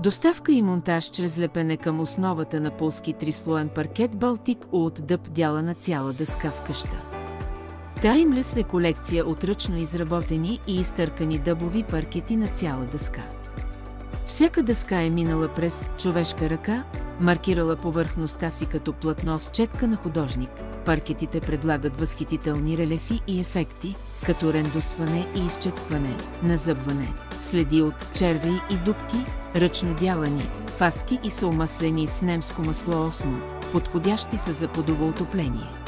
Доставка и монтаж чрез лепене към основата на полски трислоен паркет Балтик от дъб дяла на цяла дъска в къща. Таймлес е колекция от ръчно изработени и изтъркани дъбови паркети на цяла дъска. Всяка дъска е минала през човешка ръка, маркирала повърхността си като платно с четка на художник. Паркетите предлагат възхитителни релефи и ефекти, като рендосване и изчеткване, назъбване, следи от червеи и дупки, ръчно дялани, фаски и са омаслени с немско масло осмо, подходящи са за подово отопление.